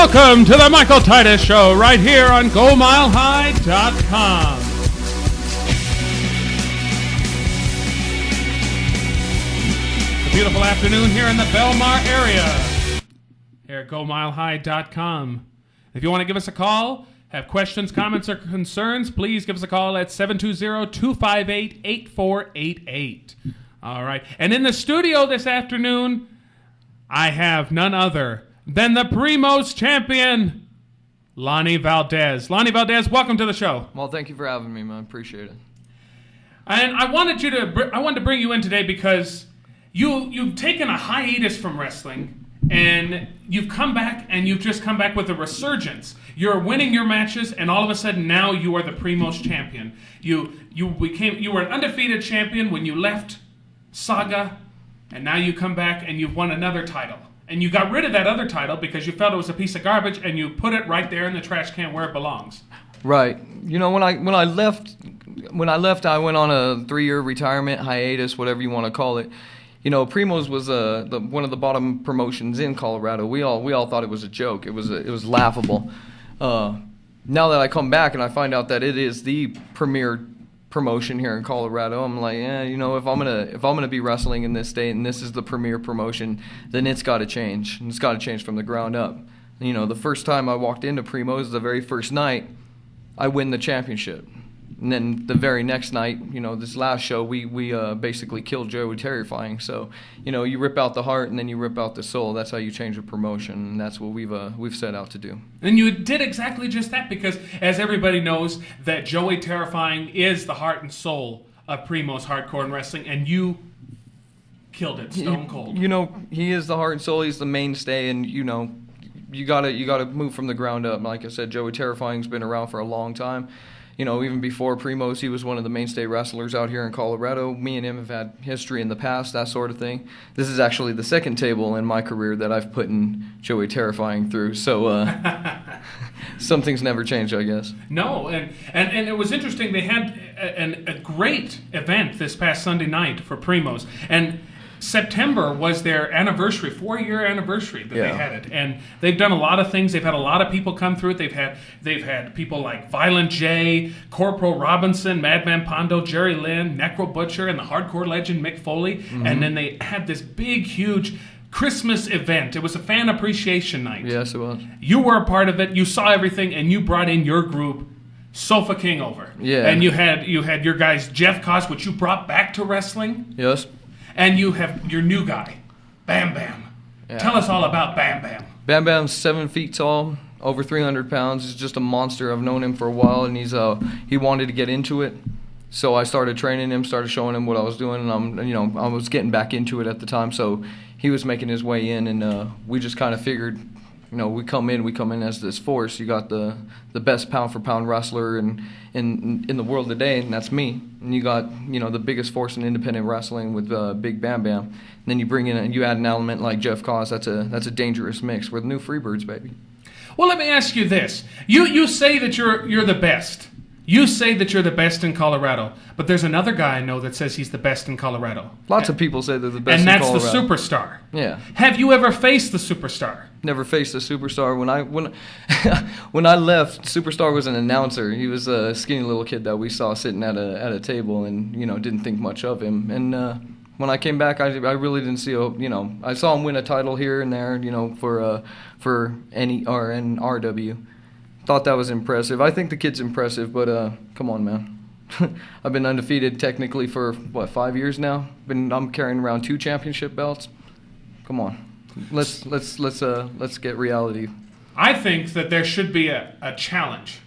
Welcome to the Michael Titus Show right here on GoMileHigh.com. It's a beautiful afternoon here in the Belmar area here at GoMileHigh.com. If you want to give us a call, have questions, comments, or concerns, please give us a call at 720-258-8488. All right. And in the studio this afternoon, I have none other than the Primos champion, Lonnie Valdez. Lonnie Valdez, welcome to the show. Well, thank you for having me, man. Appreciate it. And I wanted to bring you in today because you've taken a hiatus from wrestling, and you've come back, and you've just come back with a resurgence. You're winning your matches, and all of a sudden now you are the Primos champion. You were an undefeated champion when you left Saga, and now you come back and you've won another title. And you got rid of that other title because you felt it was a piece of garbage, and you put it right there in the trash can where it belongs. Right. You know, when I left, I went on a 3-year retirement hiatus, whatever you want to call it. You know, Primos was one of the bottom promotions in Colorado. We all thought it was a joke. It was laughable. Now that I come back and I find out that it is the premier promotion here in Colorado, I'm like, you know, if I'm gonna be wrestling in this state and this is the premier promotion, then it's got to change. And it's got to change from the ground up. You know, the first time I walked into Primos, the very first night, I win the championship. And then the very next night, you know, this last show, we basically killed Joey Terrifying. So, you know, you rip out the heart and then you rip out the soul. That's how you change a promotion, and that's what we've set out to do. And you did exactly just that, because as everybody knows, that Joey Terrifying is the heart and soul of Primos Hardcore and Wrestling, and you killed it stone cold. You know, he is the heart and soul. He's the mainstay, and you know, you gotta move from the ground up. Like I said, Joey Terrifying's been around for a long time. You know, even before Primos, he was one of the mainstay wrestlers out here in Colorado. Me and him have had history in the past, that sort of thing. This is actually the second table in my career that I've put in Joey Terrifying through. So some things never change, I guess. No, and it was interesting. They had a great event this past Sunday night for Primos. And September was their anniversary, 4-year anniversary that they had it, and they've done a lot of things. They've had a lot of people come through it. They've had people like Violent J, Corporal Robinson, Madman Pondo, Jerry Lynn, Necro Butcher, and the hardcore legend Mick Foley. Mm-hmm. And then they had this big, huge Christmas event. It was a fan appreciation night. Yes, it was. You were a part of it. You saw everything, and you brought in your group, Sofa King, over. Yeah. And you had your guys, Jeff Koss, which you brought back to wrestling. Yes. And you have your new guy, Bam Bam. Yeah. Tell us all about Bam Bam. Bam Bam's 7 feet tall, over 300 pounds. He's just a monster. I've known him for a while, and he wanted to get into it. So I started training him, started showing him what I was doing, and I was getting back into it at the time. So he was making his way in, and we just kind of figured, you know, we come in as this force. You got the best pound for pound wrestler in the world today, and that's me. And you got, you know, the biggest force in independent wrestling with Big Bam Bam. And then you bring in and you add an element like Jeff Koss. That's a dangerous mix. We're the new Freebirds, baby. Well, let me ask you this: you say that you're the best. You say that you're the best in Colorado, but there's another guy I know that says he's the best in Colorado. Lots of people say they're the best in Colorado. And that's the Superstar. Yeah. Have you ever faced the Superstar? Never faced the Superstar. When I left, Superstar was an announcer. He was a skinny little kid that we saw sitting at a table, and you know, didn't think much of him. And when I came back, I really didn't see I saw him win a title here and there, you know, for NRW. Thought that was impressive. I think the kid's impressive, but come on, man. I've been undefeated technically for 5 years now. I'm carrying around 2 championship belts. Come on, let's get reality. I think that there should be a challenge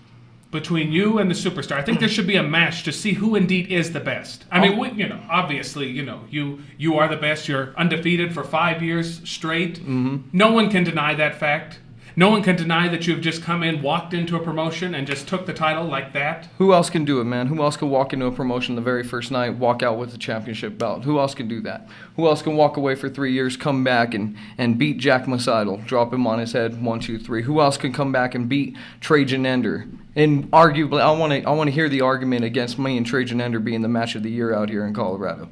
between you and the Superstar. I think there should be a match to see who indeed is the best. I mean, obviously, you are the best. You're undefeated for 5 years straight. Mm-hmm. No one can deny that fact. No one can deny that you've just come in, walked into a promotion, and just took the title like that. Who else can do it, man? Who else can walk into a promotion the very first night, walk out with the championship belt? Who else can do that? Who else can walk away for 3 years, come back and beat Jack Masidal, drop him on his head, 1, 2, 3? Who else can come back and beat Trajan Ender? And arguably, I want to hear the argument against me and Trajan Ender being the match of the year out here in Colorado.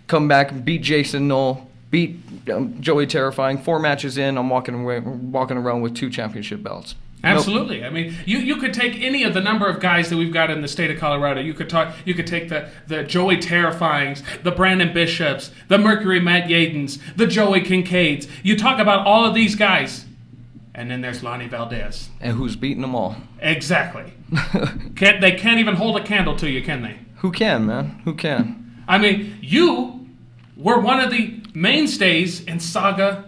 Come back and beat Jason Knoll, beat Joey Terrifying. 4 matches in, I'm walking around with 2 championship belts. Absolutely. I mean, you could take any of the number of guys that we've got in the state of Colorado. You could take the Joey Terrifyings, the Brandon Bishops, the Mercury Matt Yadens, the Joey Kincaids. You talk about all of these guys, and then there's Lonnie Valdez. And who's beating them all? Exactly. They can't even hold a candle to you, can they? Who can, man? Who can? I mean, you were one of the mainstays in Saga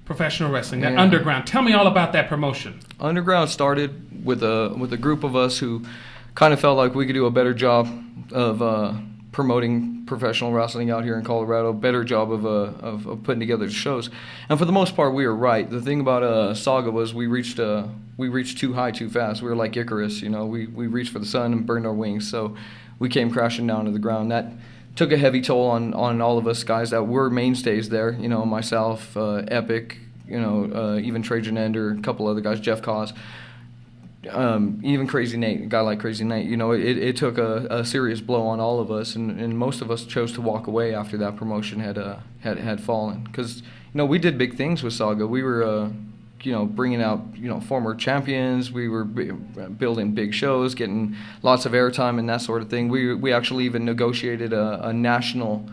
Professional Wrestling, that Underground. Tell me all about that promotion. Underground started with a group of us who kind of felt like we could do a better job of promoting professional wrestling out here in Colorado, better job of putting together the shows. And for the most part, we were right. The thing about Saga was we reached too high too fast. We were like Icarus, you know. We reached for the sun and burned our wings, so we came crashing down to the ground. That took a heavy toll on all of us guys that were mainstays there. You know, myself, Epic, you know, even Trajan Ender, a couple other guys, Jeff Cause, even Crazy Nate, a guy like Crazy Nate. You know, it took a serious blow on all of us, and most of us chose to walk away after that promotion had fallen. Because, you know, we did big things with Saga. We were, you know, bringing out, you know, former champions. We were building big shows, getting lots of airtime and that sort of thing. We actually even negotiated a national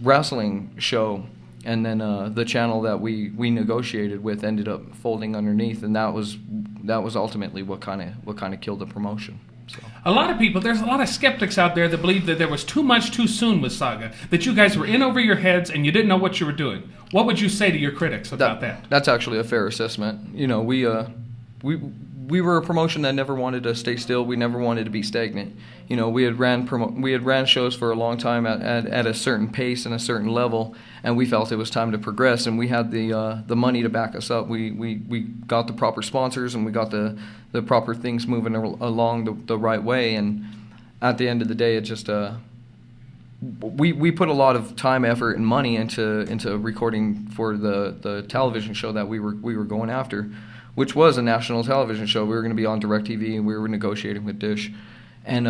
wrestling show, and then the channel that we negotiated with ended up folding underneath, and that was ultimately what kind of killed the promotion. So. There's a lot of skeptics out there that believe that there was too much too soon with Saga, that you guys were in over your heads and you didn't know what you were doing. What would you say to your critics about that? That's actually a fair assessment. You know, we were a promotion that never wanted to stay still. We never wanted to be stagnant. You know, we had ran shows for a long time at a certain pace and a certain level, and we felt it was time to progress. And we had the money to back us up. We got the proper sponsors, and we got the proper things moving along the right way. And at the end of the day, it just we put a lot of time, effort, and money into recording for the television show that we were going after, which was a national television show. We were going to be on DirecTV, and we were negotiating with Dish. And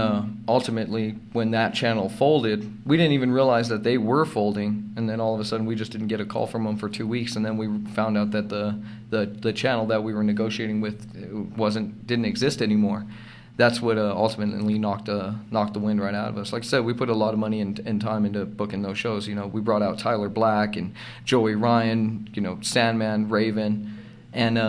ultimately, when that channel folded, we didn't even realize that they were folding. And then all of a sudden, we just didn't get a call from them for 2 weeks. And then we found out that the channel that we were negotiating with didn't exist anymore. That's what ultimately knocked the wind right out of us. Like I said, we put a lot of money and time into booking those shows. You know, we brought out Tyler Black and Joey Ryan, you know, Sandman, Raven, and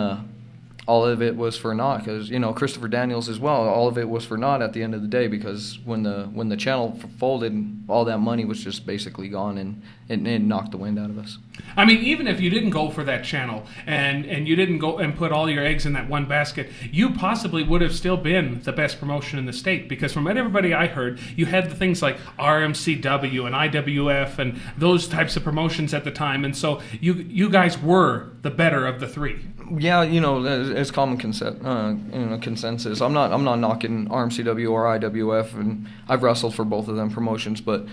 all of it was for naught, because, you know, Christopher Daniels as well. All of it was for naught at the end of the day, because when the channel folded, all that money was just basically gone, and it knocked the wind out of us. I mean, even if you didn't go for that channel and you didn't go and put all your eggs in that one basket, you possibly would have still been the best promotion in the state, because from everybody I heard, you had the things like RMCW and IWF and those types of promotions at the time, and so you guys were the better of the three. Yeah, you know, it's common consensus. I'm not knocking RMCW or IWF, and I've wrestled for both of them promotions, but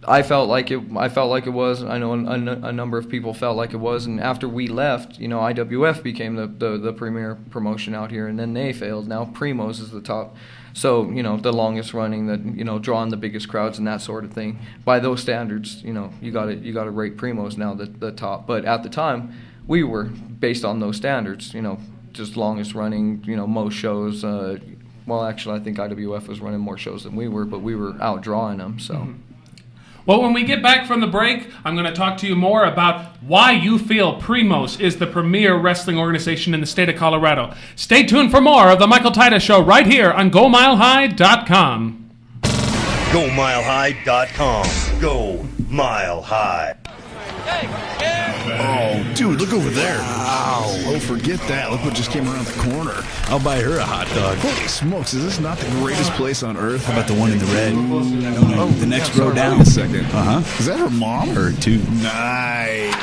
I felt like it was. I know a number of people felt like it was, and after we left, you know, IWF became the premier promotion out here, and then they failed. Now Primo's is the top. So, you know, the longest running, that, you know, drawing the biggest crowds and that sort of thing. By those standards, you know, you got to rate Primo's now the top. But at the time, we were based on those standards, you know, just longest running, you know, most shows. Well, actually, I think IWF was running more shows than we were, but we were outdrawing them. So. Mm-hmm. Well, when we get back from the break, I'm going to talk to you more about why you feel Primos is the premier wrestling organization in the state of Colorado. Stay tuned for more of the Michael Titus Show right here on GoMileHigh.com. GoMileHigh.com. Go Mile High. Oh, dude, look over there. Wow. Oh, forget that. Look what just came around the corner. I'll buy her a hot dog. Holy smokes, is this not the greatest place on earth? How about the one in the red? No, the next row down. Wait a second. Uh-huh. Is that her mom? Her too. Nice.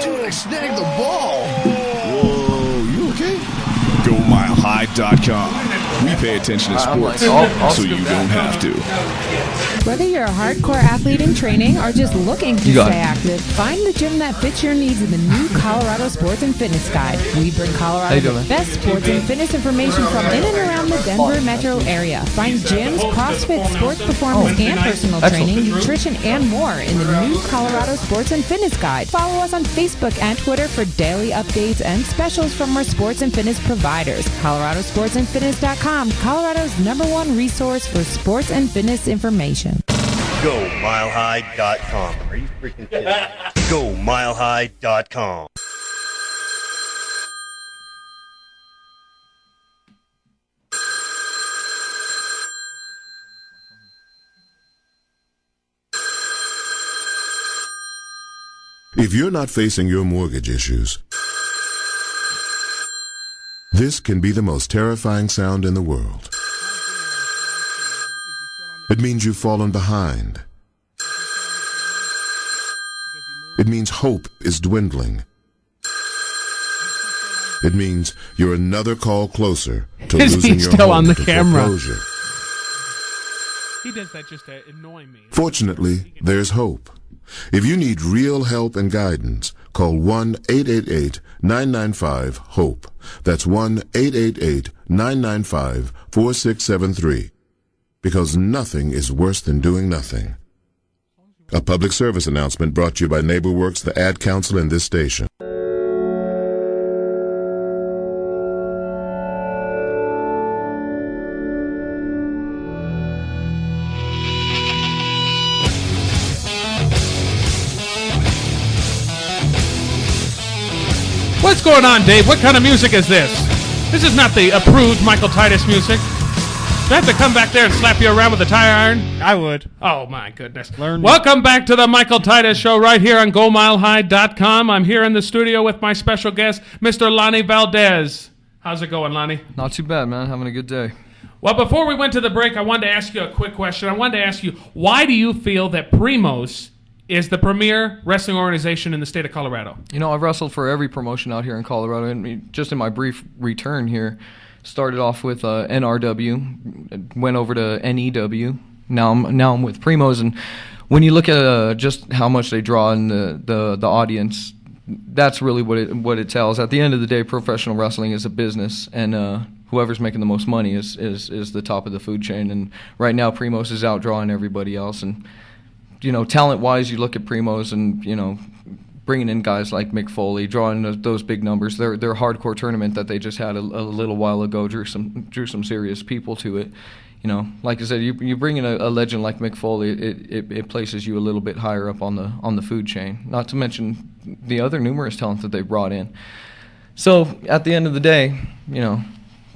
Dude, I snagged the ball. Whoa, you okay? GoMileHigh.com. We pay attention to sports, so you don't have to. Whether you're a hardcore athlete in training or just looking to stay active, find the gym that fits your needs in the new Colorado Sports and Fitness Guide. We bring Colorado the best sports and fitness information from in and around the Denver metro area. Find gyms, CrossFit, sports performance, and personal training, nutrition, and more in the new Colorado Sports and Fitness Guide. Follow us on Facebook and Twitter for daily updates and specials from our sports and fitness providers. ColoradoSportsAndFitness.com, Colorado's #1 resource for sports and fitness information. GoMileHigh.com. Are you freaking kidding me? GoMileHigh.com. If you're not facing your mortgage issues, this can be the most terrifying sound in the world. It means you've fallen behind. It means hope is dwindling. It means you're another call closer to losing your still home on the to camera? foreclosure. He does that just to annoy me. Fortunately, there's hope. If you need real help and guidance, call 1-888-995-HOPE. That's 1-888-995-4673. Because nothing is worse than doing nothing. A public service announcement brought to you by NeighborWorks, the Ad Council, and this station. What's going on, Dave? What kind of music is this? This is not the approved Michael Titus music. Do I have to come back there and slap you around with a tire iron? I would. Oh, my goodness. Learn. Welcome back to the Michael Titus Show right here on GoMileHigh.com. I'm here in the studio with my special guest, Mr. Lonnie Valdez. How's it going, Lonnie? Not too bad, man. Having a good day. Well, before we went to the break, I wanted to ask you a quick question. I wanted to ask you, why do you feel that Primos is the premier wrestling organization in the state of Colorado? You know, I've wrestled for every promotion out here in Colorado, and just in my brief return here, started off with NRW, went over to NEW. Now I'm with Primos, and when you look at just how much they draw in the audience, that's really what it tells. At the end of the day, professional wrestling is a business, and whoever's making the most money is the top of the food chain. And right now, Primos is outdrawing everybody else. And you know, talent-wise, you look at Primos, and you know, bringing in guys like Mick Foley, drawing those big numbers. Their hardcore tournament that they just had a little while ago drew some serious people to it. You know, like I said, you bring in a legend like Mick Foley, it places you a little bit higher up on the food chain. Not to mention the other numerous talent that they brought in. So at the end of the day, you know,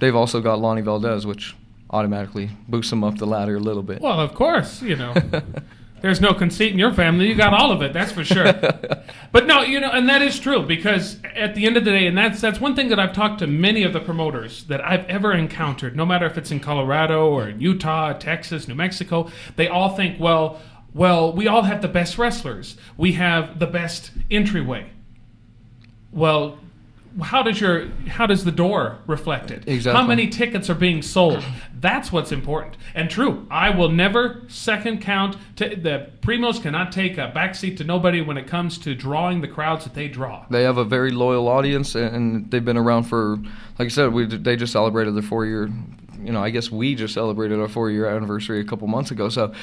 they've also got Lonnie Valdez, which automatically boosts them up the ladder a little bit. Well, of course, you know. There's no conceit in your family. You got all of it, that's for sure. But no, you know, and that is true, because at the end of the day, and that's one thing that I've talked to many of the promoters that I've ever encountered, no matter if it's in Colorado or in Utah, Texas, New Mexico, they all think, well, we all have the best wrestlers. We have the best entryway. Well, how does the door reflect it? Exactly. How many tickets are being sold? That's what's important. And true, I will never second count. The Primos cannot take a backseat to nobody when it comes to drawing the crowds that they draw. They have a very loyal audience, and they've been around for, like I said, they just celebrated their 4-year. You know, I guess we just celebrated our 4-year anniversary a couple months ago. So,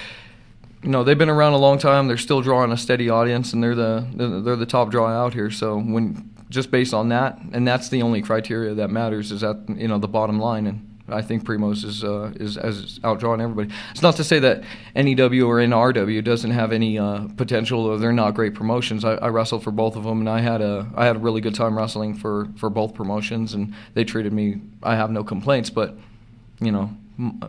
you know, they've been around a long time. They're still drawing a steady audience, and they're the top draw out here. So when just based on that, and that's the only criteria that matters, is at, you know, the bottom line. And I think Primos is outdrawing everybody. It's not to say that NEW or NRW doesn't have any potential, or they're not great promotions. I wrestled for both of them, and I had a really good time wrestling for both promotions, and they treated me. I have no complaints, but you know,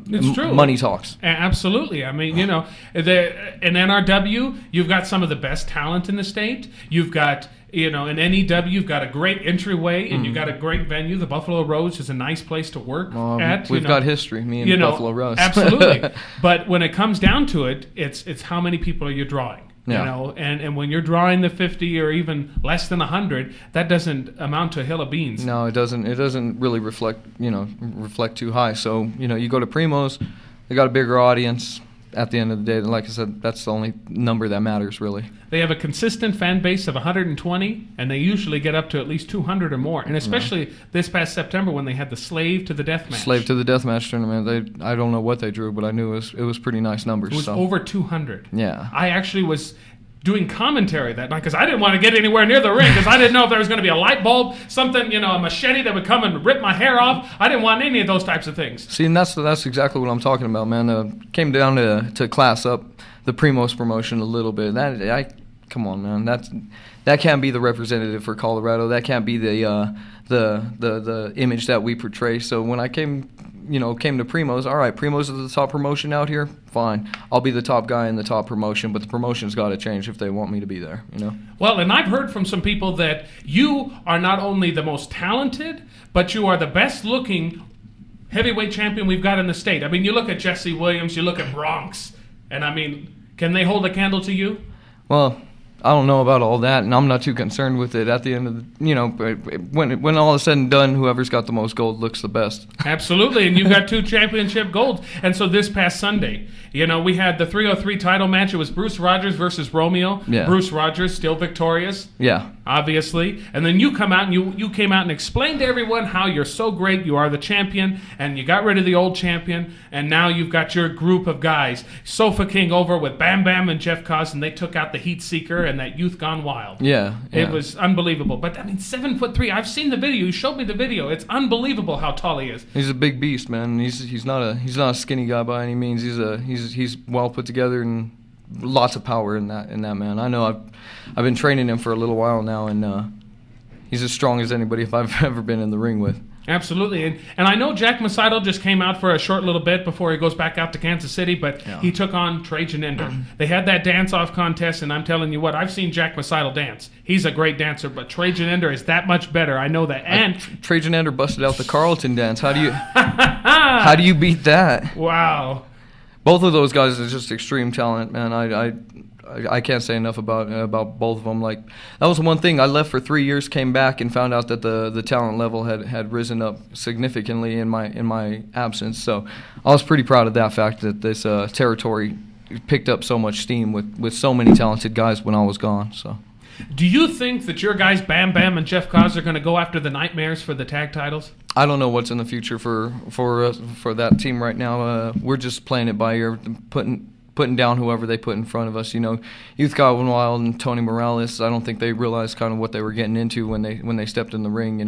it's true. Money talks. Absolutely. I mean, you know, in NRW, you've got some of the best talent in the state. You've got, you know, in NEW, you've got a great entryway, and you've got a great venue. The Buffalo Rose is a nice place to work at. We've got history, me and Buffalo Rose. Absolutely. But when it comes down to it, it's how many people are you drawing? Yeah. You know, and when you're drawing the 50 or even less than 100, that doesn't amount to a hill of beans. No, it doesn't. It doesn't really reflect too high. So, you know, you go to Primos, they got a bigger audience. at the end of the day, like I said, that's the only number that matters, really. They have a consistent fan base of 120, and they usually get up to at least 200 or more. And especially this past September when they had the Slave to the Death match. Slave to the Death match tournament. I don't know what they drew, but I knew it was pretty nice numbers. It was over 200. Yeah. I actually was doing commentary that night because I didn't want to get anywhere near the ring because I didn't know if there was going to be a light bulb, something, a machete that would come and rip my hair off. I didn't want any of those types of things. See, and that's exactly what I'm talking about, man. Came down to class up the Primos promotion a little bit. Come on, man. That can't be the representative for Colorado. That can't be the image that we portray. So when I came to Primos, all right, Primos is the top promotion out here, fine. I'll be the top guy in the top promotion, but the promotion's got to change if they want me to be there, Well, and I've heard from some people that you are not only the most talented, but you are the best-looking heavyweight champion we've got in the state. I mean, you look at Jesse Williams, you look at Bronx, and I mean, can they hold a candle to you? Well, I don't know about all that, and I'm not too concerned with it. At the end of when all is said and done, whoever's got the most gold looks the best. Absolutely, and you've got 2 championship golds. And so this past Sunday, we had the 303 title match. It was Bruce Rogers versus Romeo. Yeah. Bruce Rogers still victorious. Yeah. Obviously. And then you come out and you came out and explained to everyone how you're so great, you are the champion, and you got rid of the old champion, and now you've got your group of guys. Sofa King over with Bam Bam and Jeff Coz, and they took out the Heat Seeker and that Youth Gone Wild. Yeah. It was unbelievable. But, 7'3". I've seen the video. You showed me the video. It's unbelievable how tall he is. He's a big beast, man. He's not a skinny guy by any means. He's well put together and lots of power in that man. I know I've been training him for a little while now, and he's as strong as anybody if I've ever been in the ring with. Absolutely. And I know Jack Masato just came out for a short little bit before he goes back out to Kansas City, but he took on Trajan Ender. They had that dance-off contest, and I'm telling you what, I've seen Jack Masato dance. He's a great dancer, but Trajan Ender is that much better. I know that. And Trajan Ender busted out the Carlton dance. How do you beat that? Wow. Both of those guys are just extreme talent, man. I can't say enough about both of them. Like, that was one thing. I left for 3 years, came back, and found out that the talent level had risen up significantly in my absence. So I was pretty proud of that fact that this territory picked up so much steam with so many talented guys when I was gone. So. Do you think that your guys Bam Bam and Jeff Coz are going to go after the Nightmares for the tag titles? I don't know what's in the future for that team right now. We're just playing it by ear, putting down whoever they put in front of us. Youth Gone Wild and Tony Morales, I don't think they realized kind of what they were getting into when they stepped in the ring,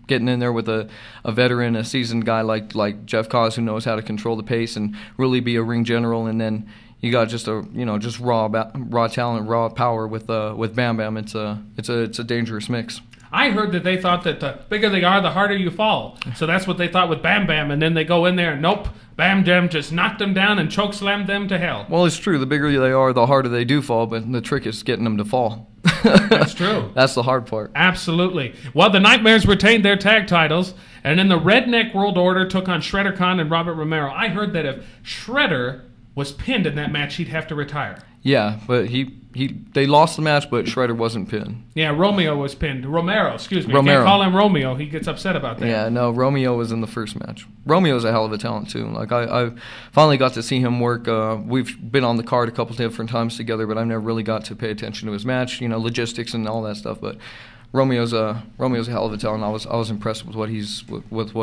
Getting in there with a veteran, a seasoned guy like Jeff Coz who knows how to control the pace and really be a ring general, and then you got just raw talent, raw power with Bam Bam. It's a dangerous mix. I heard that they thought that the bigger they are, the harder you fall. So that's what they thought with Bam Bam, and then they go in there and nope, Bam Bam just knocked them down and chokeslammed them to hell. Well, it's true. The bigger they are, the harder they do fall, but the trick is getting them to fall. That's true. That's the hard part. Absolutely. Well, the Nightmares retained their tag titles, and then the Redneck World Order took on Shredder Khan and Robert Romero. I heard that if Shredder was pinned in that match, he'd have to retire. Yeah, but they lost the match, but Shredder wasn't pinned. Yeah, Romero was pinned. Romero, excuse me. Romero. Can't call him Romeo. He gets upset about that. Yeah, no, Romeo was in the first match. Romeo's a hell of a talent, too. Like, I finally got to see him work. We've been on the card a couple different times together, but I never really got to pay attention to his match, logistics and all that stuff. But Romeo's a hell of a talent. I was impressed with what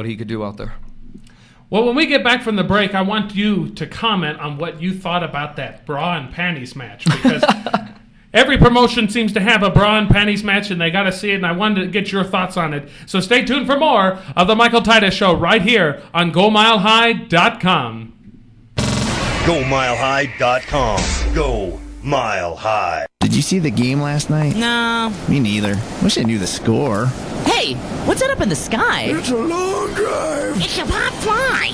he could do out there. Well, when we get back from the break, I want you to comment on what you thought about that bra and panties match, because every promotion seems to have a bra and panties match, and they got to see it, and I wanted to get your thoughts on it. So stay tuned for more of the Michael Titus Show right here on GoMileHigh.com. GoMileHigh.com. Go Mile High. Did you see the game last night? No. Me neither. Wish I knew the score. Hey, what's that up in the sky? It's a long drive. It's a pop fly.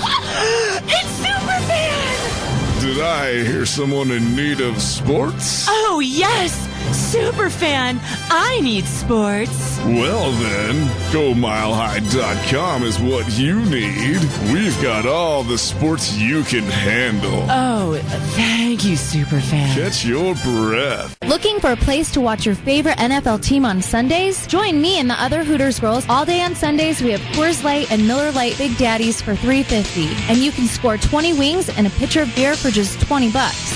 It's Superman! Did I hear someone in need of sports? Oh, yes! Superfan, I need sports. Well then, GoMileHigh.com is what you need. We've got all the sports you can handle. Oh, thank you, Superfan. Catch your breath. Looking for a place to watch your favorite NFL team on Sundays? Join me and the other Hooters girls all day on Sundays. We have Coors Light and Miller Lite Big Daddies for $3.50, and you can score 20 wings and a pitcher of beer for just $20.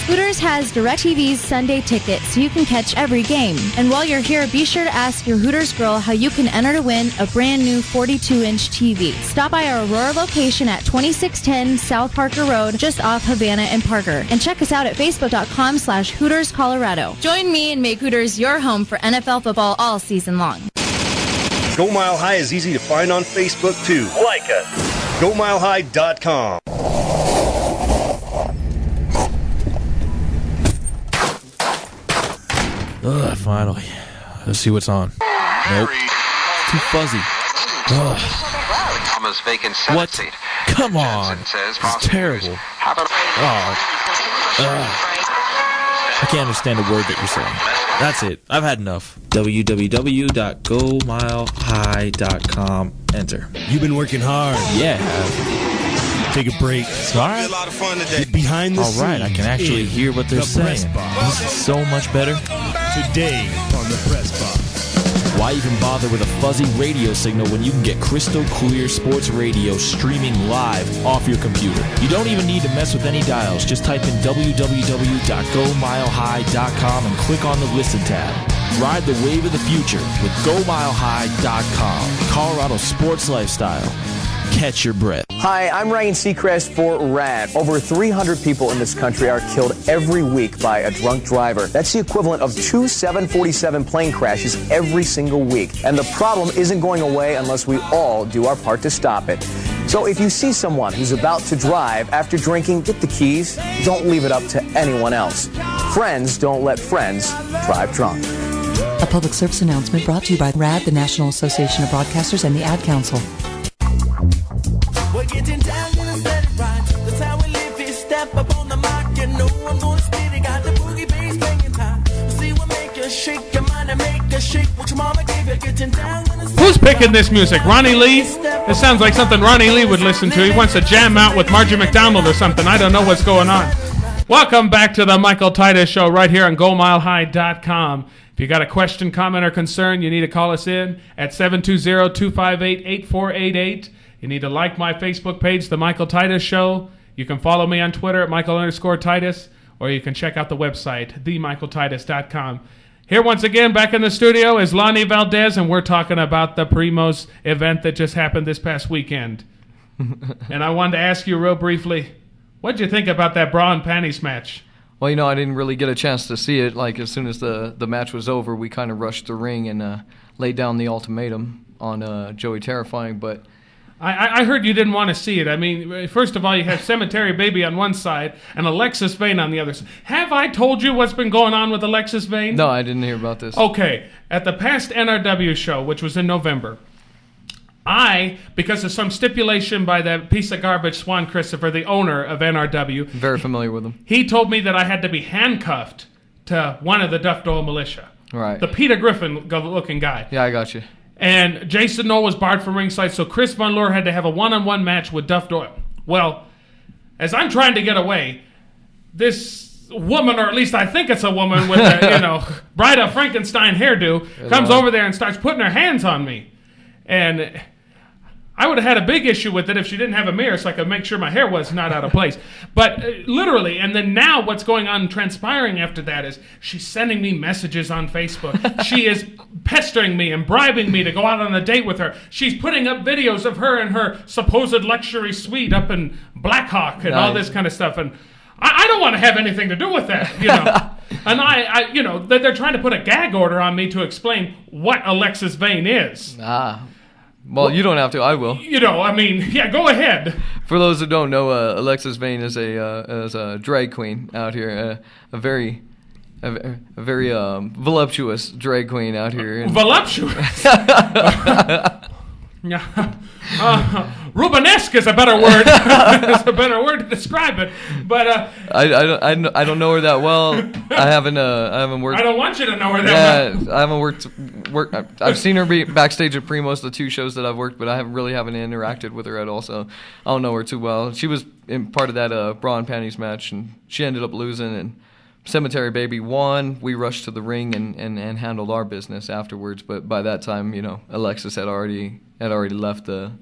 Hooters has DirecTV's Sunday ticket, so you can catch every game. And while you're here, be sure to ask your Hooters girl how you can enter to win a brand new 42-inch TV. Stop by our Aurora location at 2610 South Parker Road, just off Havana and Parker. And check us out at facebook.com/Hooters Colorado. Join me and make Hooters your home for NFL football all season long. Go Mile High is easy to find on Facebook, too. Like us. GoMileHigh.com. Ugh, finally. Let's see what's on. Nope. Too fuzzy. Ugh. What? Come on. It's terrible. Oh. Ugh. I can't understand a word that you're saying. That's it. I've had enough. www.gomilehigh.com. Enter. You've been working hard. Yeah. Take a break. All right. Get behind the scenes. All right. I can actually hear what they're saying. This is so much better. Today on the Press Box. Why even bother with a fuzzy radio signal when you can get crystal clear sports radio streaming live off your computer? You don't even need to mess with any dials. Just type in www.gomilehigh.com and click on the Listen tab. Ride the wave of the future with GoMileHigh.com. Colorado sports lifestyle. Catch your breath. Hi, I'm Ryan Seacrest for RAD. Over 300 people in this country are killed every week by a drunk driver. That's the equivalent of 2 747 plane crashes every single week. And the problem isn't going away unless we all do our part to stop it. So if you see someone who's about to drive after drinking, get the keys. Don't leave it up to anyone else. Friends don't let friends drive drunk. A public service announcement brought to you by RAD, the National Association of Broadcasters, and the Ad Council. We're getting down in a steady ride. That's how we live here. Step up on the mic. You know I'm gonna spit it. Got the boogie bass banging high. See what make you shake your mind and make you shake what your mama gave you. Getting down in a steady. Who's picking this music? Ronnie Lee? This sounds like something Ronnie Lee would listen to. He wants to jam out with Margie McDonald or something. I don't know what's going on. Welcome back to the Michael Titus Show right here on GoMileHigh.com. If you got a question, comment, or concern, you need to call us in at 720-258-8488. You need to like my Facebook page, The Michael Titus Show. You can follow me on Twitter at Michael_Titus, or you can check out the website, themichaeltitus.com. Here once again, back in the studio, is Lonnie Valdez, and we're talking about the Primos event that just happened this past weekend. And I wanted to ask you real briefly, what'd you think about that bra and panties match? Well, you know, I didn't really get a chance to see it. Like, as soon as the match was over, we kind of rushed the ring and laid down the ultimatum on Joey Terrifying, but... I heard you didn't want to see it. I mean, first of all, you have Cemetery Baby on one side and Alexis Vane on the other side. Have I told you what's been going on with Alexis Vane? No, I didn't hear about this. Okay. At the past NRW show, which was in November, because of some stipulation by that piece of garbage Swan Christopher, the owner of NRW. Very familiar with him. He told me that I had to be handcuffed to one of the Duff Dole militia. Right. The Peter Griffin-looking guy. Yeah, I got you. And Jason Knoll was barred from ringside, so Chris Von Lohr had to have a one-on-one match with Duff Doyle. Well, as I'm trying to get away, this woman, or at least I think it's a woman with a, Bride of Frankenstein hairdo, comes over there and starts putting her hands on me. And I would have had a big issue with it if she didn't have a mirror so I could make sure my hair was not out of place. But literally, and then now what's going on transpiring after that is she's sending me messages on Facebook. She is pestering me and bribing me to go out on a date with her. She's putting up videos of her in her supposed luxury suite up in Blackhawk and all this kind of stuff. And I don't want to have anything to do with that, And they're trying to put a gag order on me to explain what Alexis Vane is. Well, you don't have to. I will. Go ahead. For those who don't know, Alexis Vane is a drag queen out here, a very voluptuous drag queen out here. Voluptuous? Rubenesque is a better word. It's a better word to describe it. But I don't know her that well. I haven't worked. I don't want you to know her that well. I haven't worked. I've seen her be backstage at Primos, the 2 shows that I've worked, but I haven't interacted with her at all. So I don't know her too well. She was in part of that bra and panties match, and she ended up losing. And Cemetery Baby won. We rushed to the ring and handled our business afterwards. But by that time, Alexis had already left the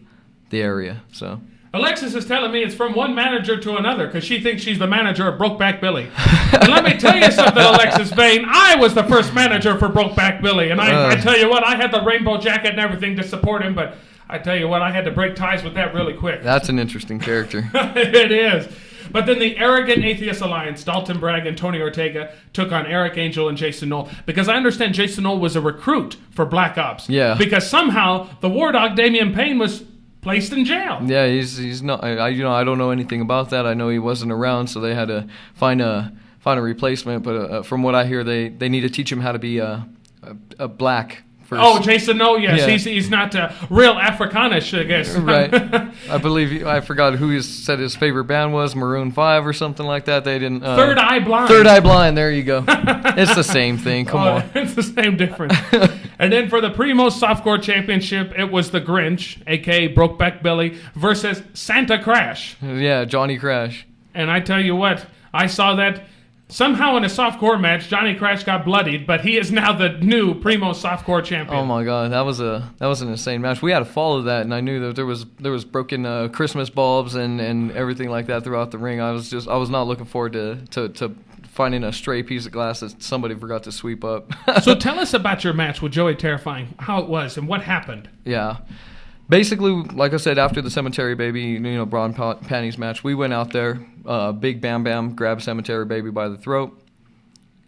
area. So Alexis is telling me it's from one manager to another because she thinks she's the manager of Brokeback Billy. And let me tell you something, Alexis Vane. I was the first manager for Brokeback Billy, and I tell you what, I had the rainbow jacket and everything to support him. But I tell you what, I had to break ties with that really quick. That's an interesting character. It is. But then the Arrogant Atheist Alliance, Dalton Bragg and Tony Ortega, took on Eric Angel and Jason Knoll. Because I understand Jason Knoll was a recruit for Black Ops. Yeah. Because somehow the War Dog, Damian Payne, was placed in jail. Yeah, he's not. I don't know anything about that. I know he wasn't around, so they had to find a replacement. But from what I hear, they need to teach him how to be a black. First. Oh, Jason, no, yes. Yeah. He's not real Afrikaanish, I guess. Right. I believe, I forgot who he said his favorite band was, Maroon 5 or something like that. They didn't... Third Eye Blind. Third Eye Blind, there you go. It's the same thing, come on. It's the same difference. And then for the Primos Softcore Championship, it was the Grinch, a.k.a. Brokeback Billy, versus Santa Crash. Yeah, Johnny Crash. And I tell you what, I saw that... Somehow in a softcore match, Johnny Crash got bloodied, but he is now the new Primo softcore champion. Oh my God, that was an insane match. We had to follow that, and I knew that there was broken Christmas bulbs and everything like that throughout the ring. I was not looking forward to finding a stray piece of glass that somebody forgot to sweep up. So tell us about your match with Joey Terrifying, how it was and what happened. Yeah. Basically, like I said, after the Cemetery Baby, bra and panties match, we went out there. Big Bam Bam grabbed Cemetery Baby by the throat.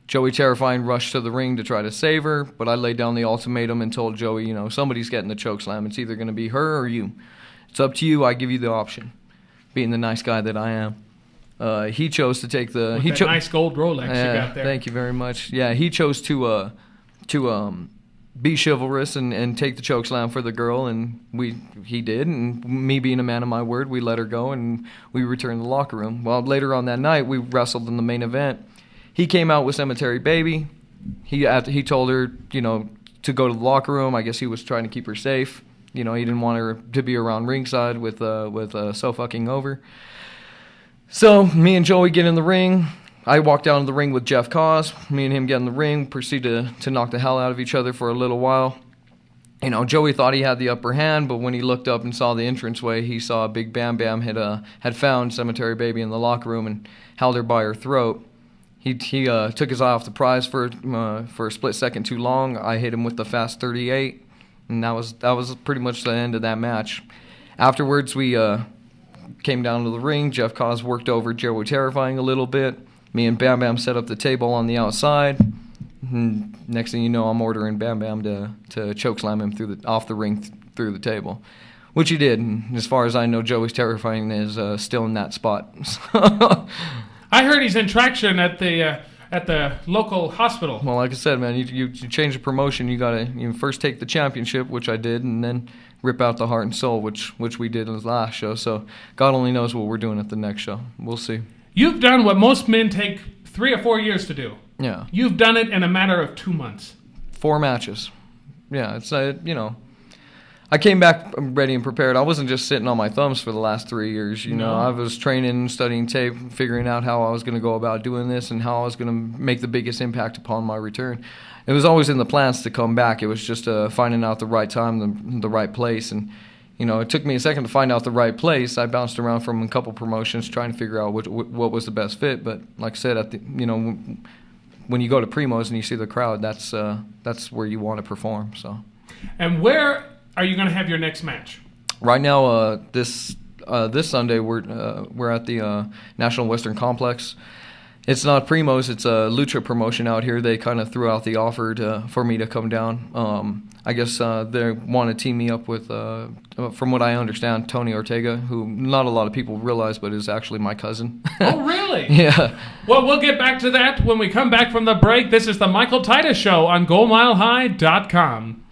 Joey Terrifying rushed to the ring to try to save her, but I laid down the ultimatum and told Joey, somebody's getting the chokeslam. It's either going to be her or you. It's up to you. I give you the option. Being the nice guy that I am. He chose to take the... With that nice gold Rolex you got there. Thank you very much. Yeah, he chose to be chivalrous and take the chokeslam for the girl, and he did, and me being a man of my word, we let her go, and we returned to the locker room. Well, later on that night, we wrestled in the main event. He came out with Cemetery Baby. He told her, to go to the locker room. I guess he was trying to keep her safe. He didn't want her to be around ringside with so fucking over. So me and Joey get in the ring. I walked down to the ring with Jeff Cause. Me and him get in the ring, proceed to knock the hell out of each other for a little while. Joey thought he had the upper hand, but when he looked up and saw the entranceway, he saw Big Bam Bam had found Cemetery Baby in the locker room and held her by her throat. He took his eye off the prize for a split second too long. I hit him with the fast 38, and that was pretty much the end of that match. Afterwards, we came down to the ring. Jeff Cause worked over Joey Terrifying a little bit. Me and Bam Bam set up the table on the outside. And next thing you know, I'm ordering Bam Bam to chokeslam him off the ring through the table, which he did. And as far as I know, Joey's Terrifying is still in that spot. I heard he's in traction at the local hospital. Well, like I said, man, you change the promotion. You gotta first take the championship, which I did, and then rip out the heart and soul, which we did in the last show. So God only knows what we're doing at the next show. We'll see. You've done what most men take 3 or 4 years to do. Yeah. You've done it in a matter of 2 months. 4 matches. Yeah, it's I came back ready and prepared. I wasn't just sitting on my thumbs for the last 3 years. No. I was training, studying tape, figuring out how I was going to go about doing this and how I was going to make the biggest impact upon my return. It was always in the plans to come back. It was just finding out the right time, the right place, and it took me a second to find out the right place. I bounced around from a couple promotions trying to figure out what was the best fit. But like I said, when you go to Primos and you see the crowd, that's where you want to perform. So. And where are you going to have your next match? Right now, this Sunday we're at the National Western Complex. It's not Primos, it's a Lucha promotion out here. They kind of threw out the offer for me to come down. I guess they want to team me up with, from what I understand, Tony Ortega, who not a lot of people realize, but is actually my cousin. Oh, really? Yeah. Well, we'll get back to that when we come back from the break. This is the Michael Titus Show on GoMileHigh.com.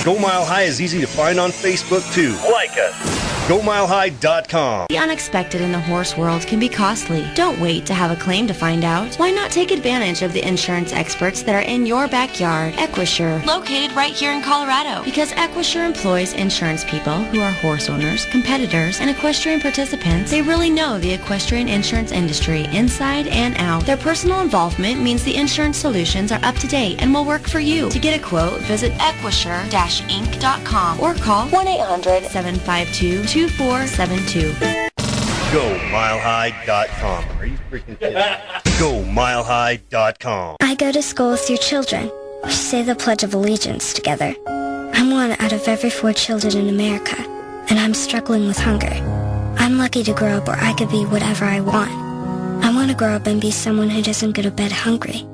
Go Mile High is easy to find on Facebook, too. Like us. GoMileHigh.com. The unexpected in the horse world can be costly. Don't wait to have a claim to find out. Why not take advantage of the insurance experts that are in your backyard? Equisure, located right here in Colorado. Because Equisure employs insurance people who are horse owners, competitors, and equestrian participants. They really know the equestrian insurance industry inside and out. Their personal involvement means the insurance solutions are up to date and will work for you. To get a quote, visit equisure-inc.com or call 1-800-752-2472. GoMileHigh.com. Are you freaking kidding me? GoMileHigh.com. I go to school with your children. We say the Pledge of Allegiance together. I'm one out of every 4 children in America, and I'm struggling with hunger. I'm lucky to grow up where I could be whatever I want. I want to grow up and be someone who doesn't go to bed hungry.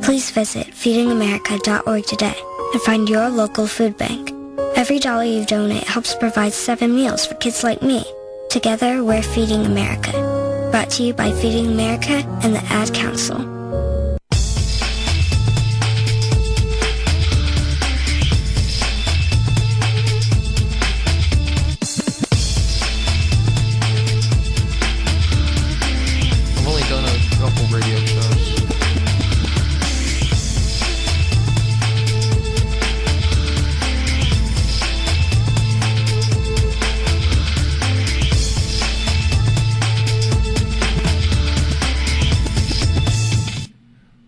Please visit feedingamerica.org today and find your local food bank. Every dollar you donate helps provide 7 meals for kids like me. Together, we're Feeding America. Brought to you by Feeding America and the Ad Council. I've only done a couple radio shows.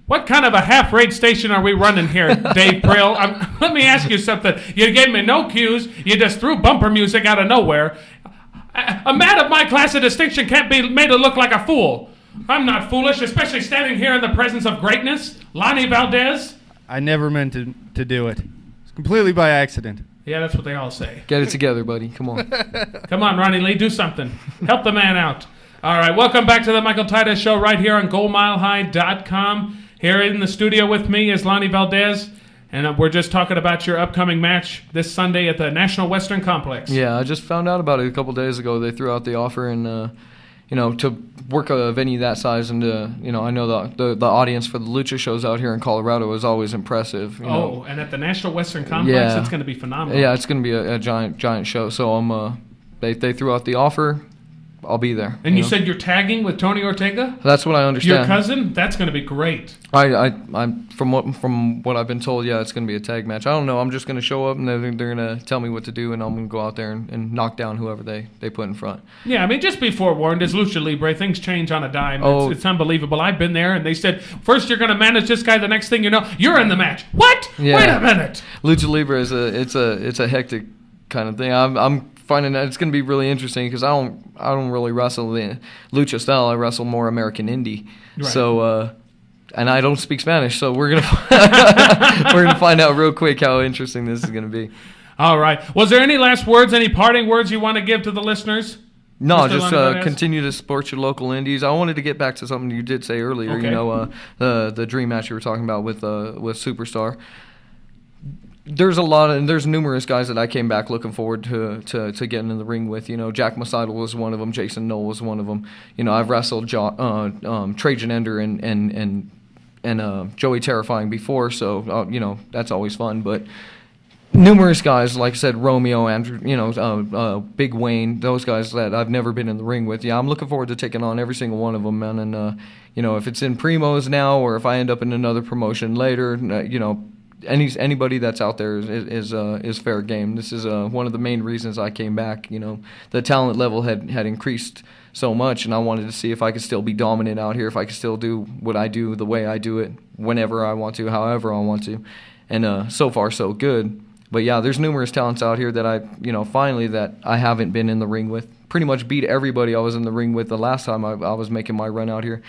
What kind of a half-rate station are we running here, Dave Brill? Let me ask you something. You gave me no cues. You just threw bumper music out of nowhere. A man of my class of distinction can't be made to look like a fool. I'm not foolish, especially standing here in the presence of greatness. Lonnie Valdez. I never meant to do it. It's completely by accident. Yeah, that's what they all say. Get it together, buddy. Come on. Come on, Ronnie Lee, do something. Help the man out. All right, welcome back to the Michael Titus Show right here on GoMileHigh.com. Here in the studio with me is Lonnie Valdez, and we're just talking about your upcoming match this Sunday at the National Western Complex. Yeah, I just found out about it a couple days ago. They threw out the offer, and to work a venue that size, and I know the audience for the lucha shows out here in Colorado is always impressive. And at the National Western Complex, it's going to be phenomenal. Yeah, it's going to be a giant show. So they threw out the offer. I'll be there. And you said you're tagging with Tony Ortega? That's what I understand. Your cousin? That's going to be great. I'm from what I've been told, yeah, it's going to be a tag match. I don't know. I'm just going to show up, and they're going to tell me what to do, and I'm going to go out there and knock down whoever they put in front. Yeah, I mean, just be forewarned. As Lucha Libre, things change on a dime. It's unbelievable. I've been there, and they said, first you're going to manage this guy, the next thing you know, you're in the match. What? Yeah. Wait a minute. Lucha Libre is a hectic kind of thing. I'm finding that it's going to be really interesting because I don't really wrestle the lucha style. I wrestle more American indie. Right. So and I don't speak Spanish, so we're gonna find out real quick how interesting this is going to be. All right. Was there any last words, any parting words you want to give to the listeners? No, Mr. just continue to support your local indies. I wanted to get back to something you did say earlier. Okay. The dream match you were talking about with Superstar. There's numerous guys that I came back looking forward to getting in the ring with. Jack Masidal was one of them. Jason Knoll was one of them. I've wrestled Trajan Ender and Joey Terrifying before, so that's always fun. But numerous guys, like I said, Romeo, Andrew, Big Wayne, those guys that I've never been in the ring with. Yeah, I'm looking forward to taking on every single one of them, man. And if it's in Primos now, or if I end up in another promotion later, anybody that's out there is fair game. This is one of the main reasons I came back. The talent level had increased so much, and I wanted to see if I could still be dominant out here, if I could still do what I do the way I do it, whenever I want to, however I want to. And so far, so good. But yeah, there's numerous talents out here that finally that I haven't been in the ring with. Pretty much beat everybody I was in the ring with the last time I was making my run out here.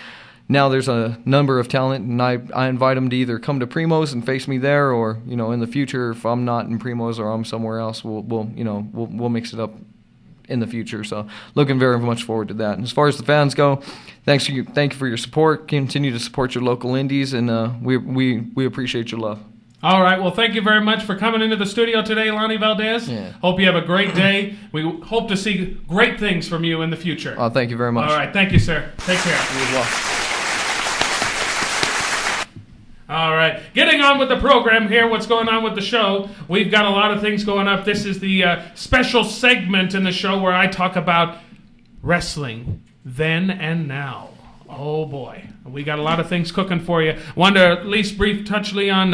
Now there's a number of talent, and I invite them to either come to Primos and face me there, or in the future, if I'm not in Primos or I'm somewhere else, we'll mix it up in the future. So looking very much forward to that. And as far as the fans go, thank you for your support. Continue to support your local indies, and we appreciate your love. All right. Well, thank you very much for coming into the studio today, Lonnie Valdez. Yeah. Hope you have a great day. We hope to see great things from you in the future. Oh, thank you very much. All right. Thank you, sir. Take care. You as well. All right. Getting on with the program here. What's going on with the show? We've got a lot of things going up. This is the special segment in the show where I talk about wrestling then and now. Oh, boy. We got a lot of things cooking for you. Wanted to at least brief touchly on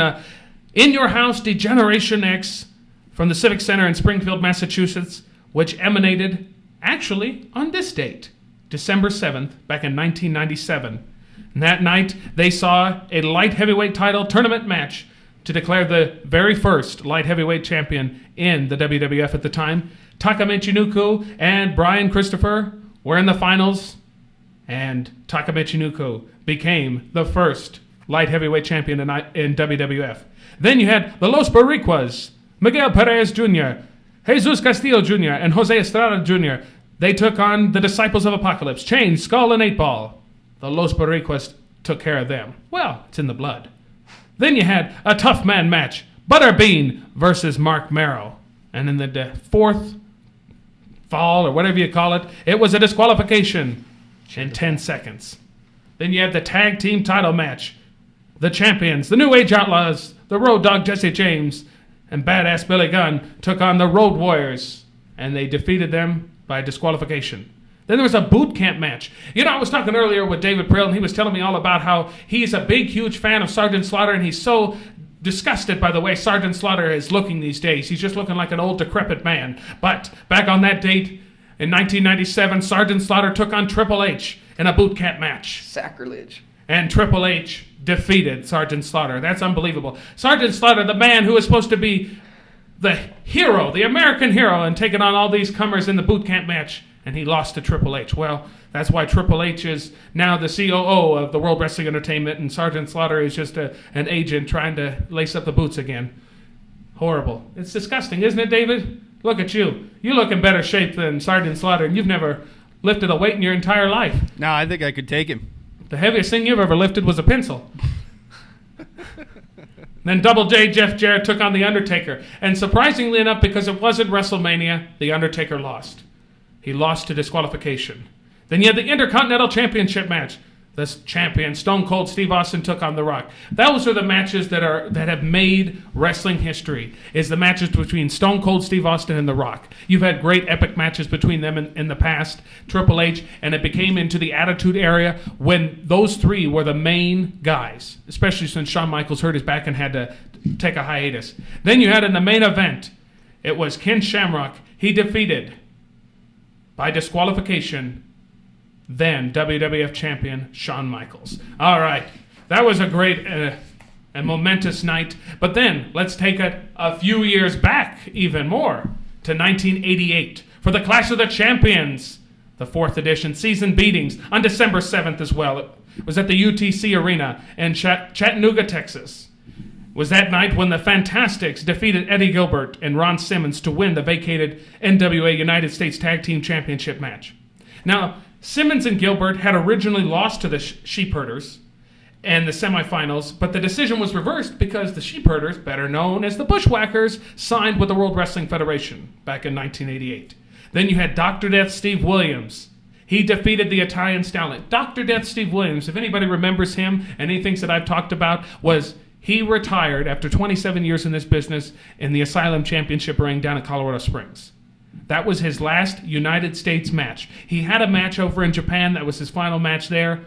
In Your House, Degeneration X from the Civic Center in Springfield, Massachusetts, which emanated actually on this date, December 7th, back in 1997. And that night, they saw a light heavyweight title tournament match to declare the very first light heavyweight champion in the WWF at the time. Taka Michinoku and Brian Christopher were in the finals, and Taka Michinoku became the first light heavyweight champion in WWF. Then you had the Los Boricuas, Miguel Perez Jr., Jesus Castillo Jr., and Jose Estrada Jr. They took on the Disciples of Apocalypse, Chain, Skull, and 8-Ball. The Los Boricuas took care of them. Well, it's in the blood. Then you had a tough man match, Butterbean versus Mark Merrow. And in the fourth fall, or whatever you call it, it was a disqualification in 10 seconds. Then you had the tag team title match. The champions, the New Age Outlaws, the Road Dogg Jesse James, and Badass Billy Gunn took on the Road Warriors, and they defeated them by disqualification. Then there was a boot camp match. You know, I was talking earlier with David Prill, and he was telling me all about how he's a big, huge fan of Sergeant Slaughter, and he's so disgusted by the way Sergeant Slaughter is looking these days. He's just looking like an old, decrepit man. But back on that date, in 1997, Sergeant Slaughter took on Triple H in a boot camp match. Sacrilege. And Triple H defeated Sergeant Slaughter. That's unbelievable. Sergeant Slaughter, the man who was supposed to be the hero, the American hero, and taking on all these comers in the boot camp match, and he lost to Triple H. Well, that's why Triple H is now the COO of the World Wrestling Entertainment, and Sergeant Slaughter is just an agent trying to lace up the boots again. Horrible. It's disgusting, isn't it, David? Look at you. You look in better shape than Sergeant Slaughter, and you've never lifted a weight in your entire life. No, I think I could take him. The heaviest thing you've ever lifted was a pencil. Then Double J Jeff Jarrett took on The Undertaker. And surprisingly enough, because it wasn't WrestleMania, The Undertaker lost. He lost to disqualification. Then you had the Intercontinental Championship match. The champion, Stone Cold Steve Austin, took on The Rock. Those are the matches that have made wrestling history, is the matches between Stone Cold Steve Austin and The Rock. You've had great epic matches between them in the past, Triple H, and it became into the Attitude Era when those three were the main guys, especially since Shawn Michaels hurt his back and had to take a hiatus. Then you had in the main event, it was Ken Shamrock. He defeated, by disqualification, then WWF champion Shawn Michaels. All right, that was a great and momentous night. But then let's take it a few years back, even more, to 1988 for the Clash of the Champions, the 4th edition, Season Beatings, on December 7th as well. It was at the UTC Arena in Chattanooga, Texas. It was that night when the Fantastics defeated Eddie Gilbert and Ron Simmons to win the vacated NWA United States Tag Team Championship match. Now, Simmons and Gilbert had originally lost to the Sheepherders in the semifinals, but the decision was reversed because the Sheepherders, better known as the Bushwhackers, signed with the World Wrestling Federation back in 1988. Then you had Dr. Death Steve Williams. He defeated the Italian Stallion. Dr. Death Steve Williams, if anybody remembers him and any things that I've talked about, was he retired after 27 years in this business in the Asylum Championship ring down in Colorado Springs. That was his last United States match. He had a match over in Japan. That was his final match there.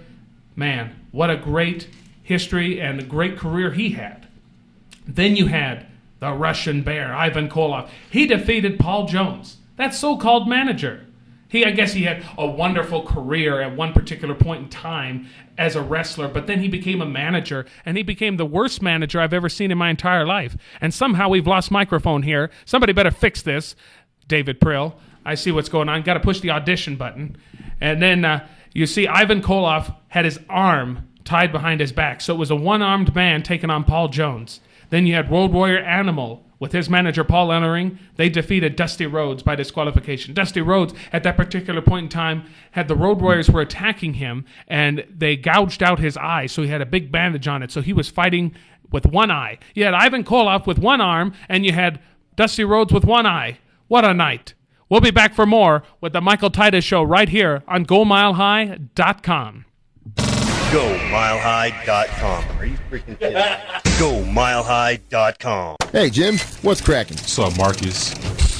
Man, what a great history and a great career he had. Then you had the Russian Bear, Ivan Koloff. He defeated Paul Jones, that so-called manager. I guess he had a wonderful career at one particular point in time as a wrestler, but then he became a manager, and he became the worst manager I've ever seen in my entire life. And somehow we've lost microphone here. Somebody better fix this. David Prill. I see what's going on. Got to push the audition button. And then you see Ivan Koloff had his arm tied behind his back. So it was a one-armed man taking on Paul Jones. Then you had Road Warrior Animal with his manager Paul Ellering. They defeated Dusty Rhodes by disqualification. Dusty Rhodes, at that particular point in time, had the Road Warriors were attacking him, and they gouged out his eye, so he had a big bandage on it. So he was fighting with one eye. You had Ivan Koloff with one arm, and you had Dusty Rhodes with one eye. What a night. We'll be back for more with the Michael Titus Show right here on GoMileHigh.com. GoMileHigh.com. Are you freaking kidding me? GoMileHigh.com. Hey, Jim, what's cracking? What's up, Marcus?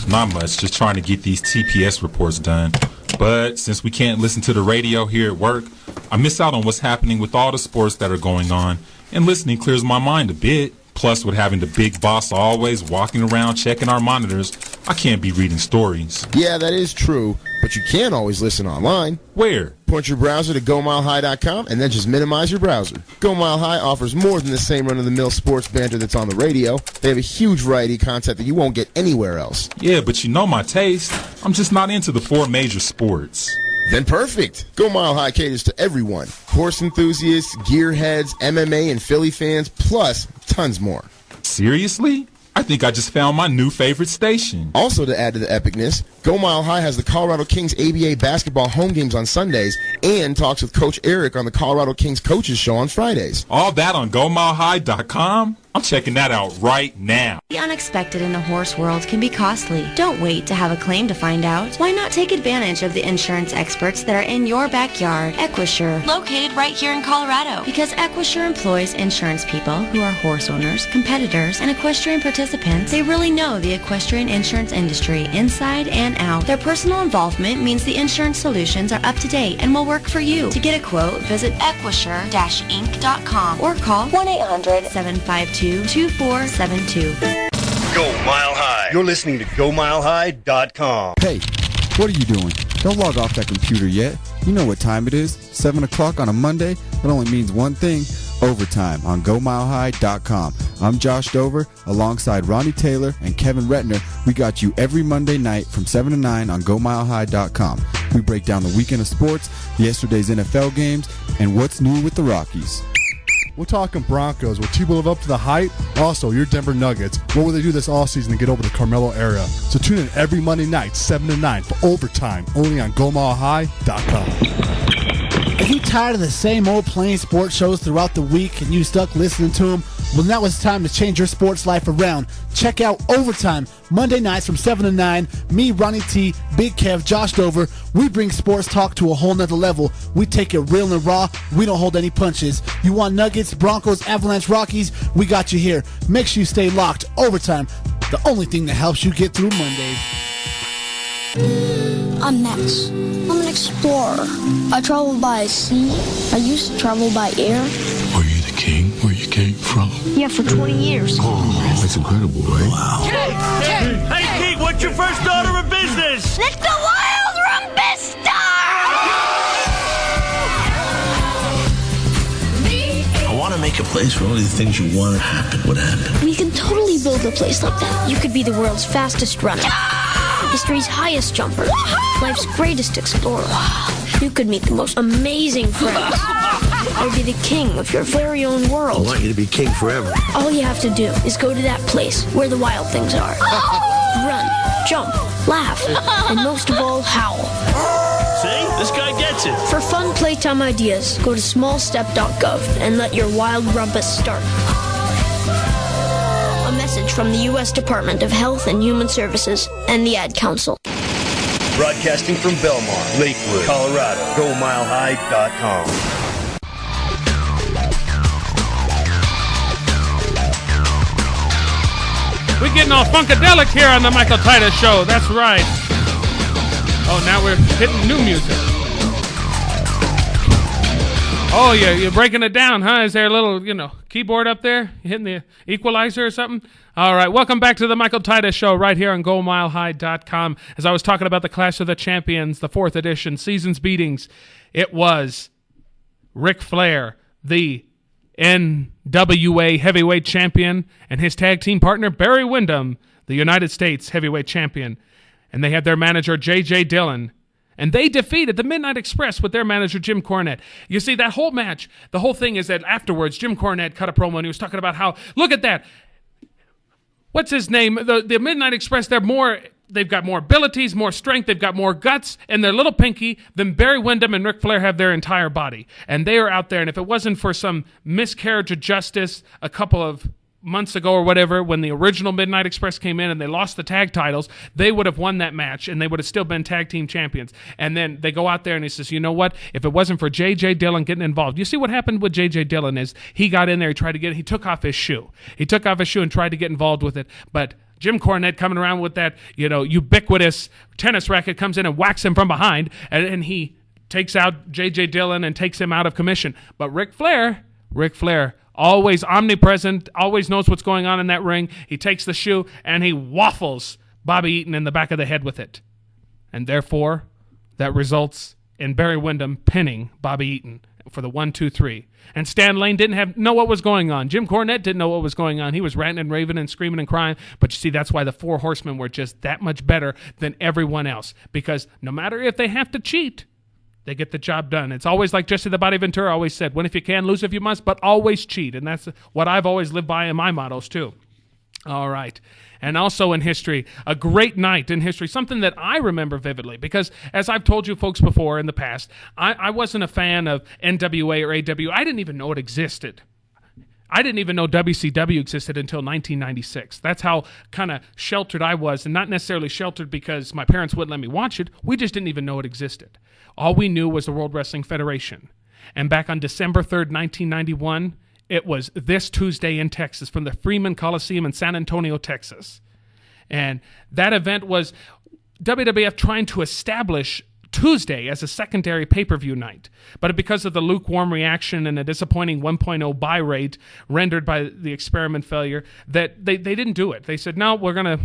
Not much, just trying to get these TPS reports done. But since we can't listen to the radio here at work, I miss out on what's happening with all the sports that are going on, and listening clears my mind a bit. Plus, with having the big boss always walking around checking our monitors, I can't be reading stories. Yeah, that is true, but you can always listen online. Where? Point your browser to GoMileHigh.com and then just minimize your browser. Go Mile High offers more than the same run-of-the-mill sports banter that's on the radio. They have a huge variety of content that you won't get anywhere else. Yeah, but you know my taste. I'm just not into the 4 major sports. Then perfect. Go Mile High caters to everyone. Horse enthusiasts, gearheads, MMA and Philly fans, plus tons more. Seriously? I think I just found my new favorite station. Also, to add to the epicness, Go Mile High has the Colorado Kings ABA basketball home games on Sundays and talks with Coach Eric on the Colorado Kings Coaches Show on Fridays. All that on GoMileHigh.com? I'm checking that out right now. The unexpected in the horse world can be costly. Don't wait to have a claim to find out. Why not take advantage of the insurance experts that are in your backyard? Equisure, located right here in Colorado. Because Equisure employs insurance people who are horse owners, competitors, and equestrian participants. They really know the equestrian insurance industry inside and out. Their personal involvement means the insurance solutions are up to date and will work for you. To get a quote, visit equisure-inc.com or call 1-800-752-2472. Go Mile High. You're listening to GoMileHigh.com. Hey, what are you doing? Don't log off that computer yet. You know what time it is. 7 o'clock on a Monday. That only means one thing. Overtime on GoMileHigh.com. I'm Josh Dover, alongside Ronnie Taylor and Kevin Retner. We got you every Monday night from 7 to 9 on GoMileHigh.com. We break down the weekend of sports, yesterday's NFL games, and what's new with the Rockies. We're talking Broncos. Will Tebow live up to the hype? Also, your Denver Nuggets. What will they do this offseason to get over the Carmelo era? So tune in every Monday night, 7 to 9 for Overtime, only on GoMileHigh.com. Are you tired of the same old plain sports shows throughout the week and you stuck listening to them? Well, now it's time to change your sports life around. Check out Overtime, Monday nights from 7 to 9. Me, Ronnie T, Big Kev, Josh Dover. We bring sports talk to a whole nother level. We take it real and raw. We don't hold any punches. You want Nuggets, Broncos, Avalanche, Rockies? We got you here. Make sure you stay locked. Overtime, the only thing that helps you get through Mondays. I'm Max. I'm an explorer. I travel by sea. I used to travel by air. Are you the king where you came from? Yeah, for 20 years. Oh, that's incredible, right? Wow. Hey, King, what's your first order of business? Let's go wild, Rumbista! I want to make a place where only the things you want to happen would happen. We can totally build a place like that. You could be the world's fastest runner. History's highest jumper. Life's greatest explorer. You could meet the most amazing friends. Or be the king of your very own world. I want you to be king forever. All you have to do is go to that place where the wild things are. Run, jump, laugh, and most of all, howl. See? This guy gets it. For fun playtime ideas, go to smallstep.gov and let your wild rumpus start. A message from the U.S. Department of Health and Human Services and the Ad Council. Broadcasting from Belmar, Lakewood, Colorado. GoMileHigh.com. We're getting all funkadelic here on the Michael Titus Show. That's right. Oh, now we're hitting new music. Oh, yeah, you're breaking it down, huh? Is there a little, keyboard up there? You hitting the equalizer or something? All right, welcome back to the Michael Titus Show right here on GoMileHigh.com. As I was talking about the Clash of the Champions, the 4th edition, Seasons Beatings, it was Ric Flair, the NWA Heavyweight Champion, and his tag team partner, Barry Windham, the United States Heavyweight Champion. And they had their manager, J.J. Dillon. And they defeated the Midnight Express with their manager, Jim Cornette. You see, that whole match, the whole thing is that afterwards, Jim Cornette cut a promo and he was talking about how, look at that. What's his name? The Midnight Express, they've got more abilities, more strength, they've got more guts, and they're little pinky than Barry Windham and Ric Flair have their entire body. And they are out there, and if it wasn't for some miscarriage of justice, a couple of months ago or whatever, when the original Midnight Express came in and they lost the tag titles, they would have won that match and they would have still been tag team champions. And then they go out there and he says, you know what? If it wasn't for J.J. Dillon getting involved, you see what happened with J.J. Dillon is he got in there, he took off his shoe. He took off his shoe and tried to get involved with it. But Jim Cornette coming around with that, ubiquitous tennis racket comes in and whacks him from behind, and he takes out J.J. Dillon and takes him out of commission. But Ric Flair, always omnipresent, always knows what's going on in that ring. He takes the shoe and he waffles Bobby Eaton in the back of the head with it. And therefore, that results in Barry Windham pinning Bobby Eaton for the 1, 2, 3. And Stan Lane didn't know what was going on. Jim Cornette didn't know what was going on. He was ranting and raving and screaming and crying. But you see, that's why the Four Horsemen were just that much better than everyone else. Because no matter if they have to cheat, they get the job done. It's always like Jesse the Body Ventura always said, win if you can, lose if you must, but always cheat. And that's what I've always lived by in my mottos too. All right. And also in history, a great night in history, something that I remember vividly, because as I've told you folks before in the past, I wasn't a fan of NWA or AW. I didn't even know it existed. I didn't even know WCW existed until 1996. That's how kind of sheltered I was, and not necessarily sheltered because my parents wouldn't let me watch it. We just didn't even know it existed. All we knew was the World Wrestling Federation. And back on December 3rd, 1991, it was this Tuesday in Texas from the Freeman Coliseum in San Antonio, Texas. And that event was WWF trying to establish Tuesday as a secondary pay-per-view night. But because of the lukewarm reaction and a disappointing 1.0 buy rate rendered by the experiment failure, that they didn't do it. They said, no, we're going to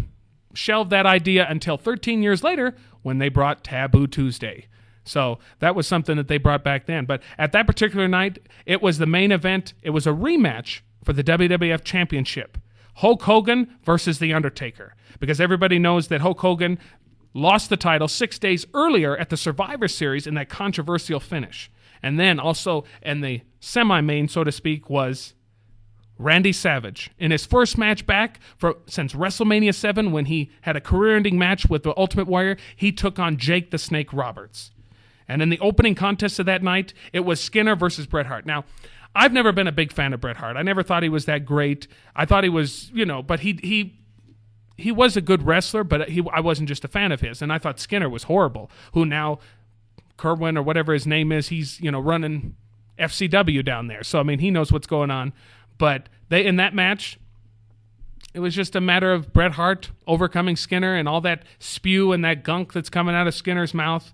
shelve that idea until 13 years later when they brought Taboo Tuesday. So that was something that they brought back then. But at that particular night, it was the main event. It was a rematch for the WWF Championship. Hulk Hogan versus The Undertaker. Because everybody knows that Hulk Hogan lost the title 6 days earlier at the Survivor Series in that controversial finish. And then also in the semi-main, so to speak, was Randy Savage. In his first match back since WrestleMania 7, when he had a career-ending match with the Ultimate Warrior, he took on Jake the Snake Roberts. And in the opening contest of that night, it was Skinner versus Bret Hart. Now, I've never been a big fan of Bret Hart. I never thought he was that great. I thought he was, but he was a good wrestler, but I wasn't just a fan of his. And I thought Skinner was horrible, who now, Kerwin or whatever his name is, he's, running FCW down there. So, he knows what's going on. But in that match, it was just a matter of Bret Hart overcoming Skinner and all that spew and that gunk that's coming out of Skinner's mouth.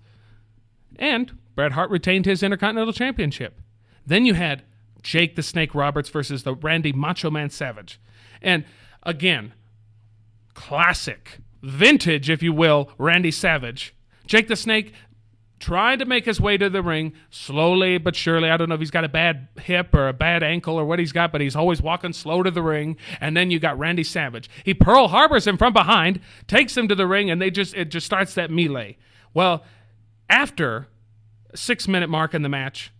And Bret Hart retained his Intercontinental Championship. Then you had Jake the Snake Roberts versus the Randy Macho Man Savage. And again, classic, vintage, if you will, Randy Savage. Jake the Snake trying to make his way to the ring slowly but surely. I don't know if he's got a bad hip or a bad ankle or what he's got, but he's always walking slow to the ring. And then you got Randy Savage. He Pearl Harbors him from behind, takes him to the ring, and it just starts that melee. Well, after a 6-minute mark in the match,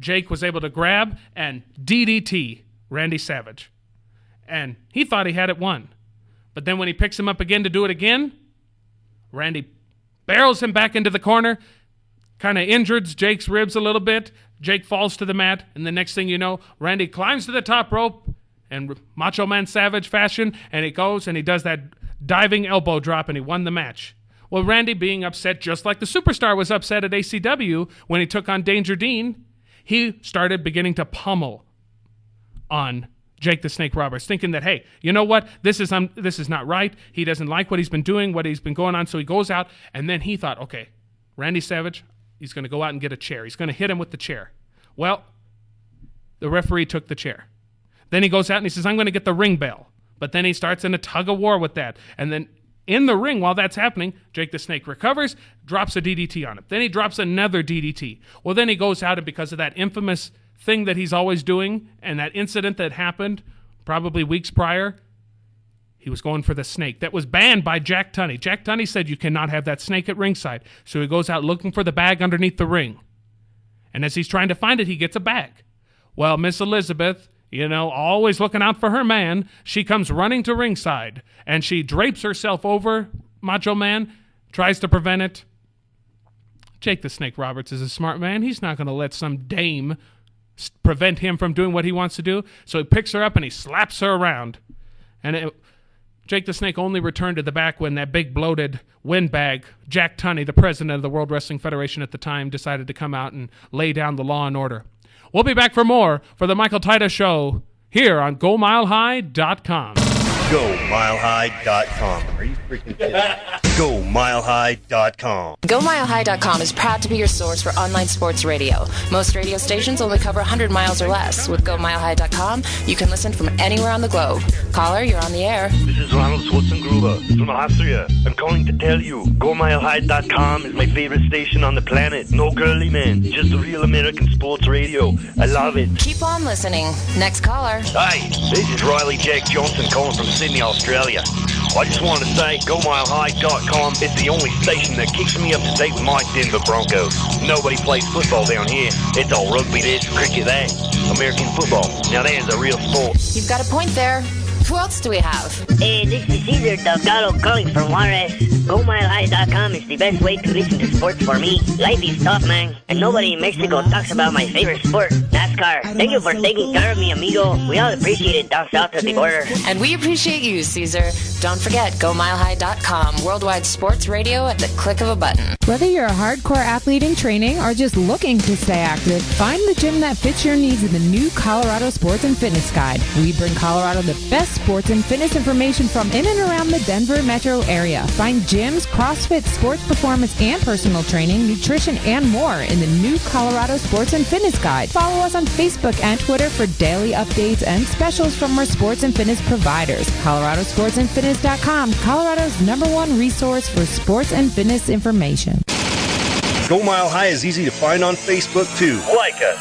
Jake was able to grab and DDT Randy Savage. And he thought he had it won. But then when he picks him up again to do it again, Randy barrels him back into the corner, kind of injures Jake's ribs a little bit. Jake falls to the mat, and the next thing you know, Randy climbs to the top rope in Macho Man Savage fashion, and he goes and he does that diving elbow drop, and he won the match. Well, Randy being upset, just like the Superstar was upset at ACW when he took on Danger Dean, he started beginning to pummel on Jake the Snake Roberts, thinking that, hey, you know what? This is not right. He doesn't like what he's been doing, what he's been going on, so he goes out, and then he thought, okay, Randy Savage, he's going to go out and get a chair. He's going to hit him with the chair. Well, the referee took the chair. Then he goes out and he says, I'm going to get the ring bell. But then he starts in a tug-of-war with that, and then in the ring, while that's happening, Jake the Snake recovers, drops a DDT on him. Then he drops another DDT. Well, then he goes out, and because of that infamous thing that he's always doing and that incident that happened probably weeks prior, he was going for the snake. That was banned by Jack Tunney. Jack Tunney said you cannot have that snake at ringside. So he goes out looking for the bag underneath the ring. And as he's trying to find it, he gets a bag. Well, Miss Elizabeth, always looking out for her man, she comes running to ringside, and she drapes herself over Macho Man, tries to prevent it. Jake the Snake Roberts is a smart man. He's not going to let some dame prevent him from doing what he wants to do. So he picks her up and he slaps her around. And Jake the Snake only returned to the back when that big bloated windbag, Jack Tunney, the president of the World Wrestling Federation at the time, decided to come out and lay down the law and order. We'll be back for more for the Michael Titus Show here on GoMileHigh.com. GoMileHigh.com. Are you freaking kidding? GoMileHigh.com. GoMileHigh.com is proud to be your source for online sports radio. Most radio stations only cover 100 miles or less. With GoMileHigh.com, you can listen from anywhere on the globe. Caller, you're on the air. This is Ronald Schwartzengruber from Austria. I'm calling to tell you, GoMileHigh.com is my favorite station on the planet. No girly man, just real American sports radio. I love it. Keep on listening. Next caller. Hi, this is Riley Jack Johnson calling from Sydney, Australia. I just wanted to say GoMileHigh.com is the only station that keeps me up to date with my Denver Broncos. Nobody plays football down here. It's all rugby this, cricket that, American football. Now that is a real sport. You've got a point there. Who else do we have? Hey, this is Cesar Delgado calling from Juarez. GoMileHigh.com is the best way to listen to sports for me. Life is tough, man, and nobody in Mexico talks about my favorite sport, NASCAR. Thank you for taking care of me, amigo. We all appreciate it down south of the border. And we appreciate you, Caesar. Don't forget, GoMileHigh.com, worldwide sports radio at the click of a button. Whether you're a hardcore athlete in training or just looking to stay active, find the gym that fits your needs in the new Colorado Sports and Fitness Guide. We bring Colorado the best sports and fitness information from in and around the Denver metro area. Find gyms, CrossFit, sports performance and personal training, nutrition, and more in the new Colorado Sports and Fitness Guide. Follow us on Facebook and Twitter for daily updates and specials from our sports and fitness providers. ColoradoSportsAndFitness.com, Colorado's #1 resource for sports and fitness information. Go Mile High is easy to find on Facebook, too. Like us.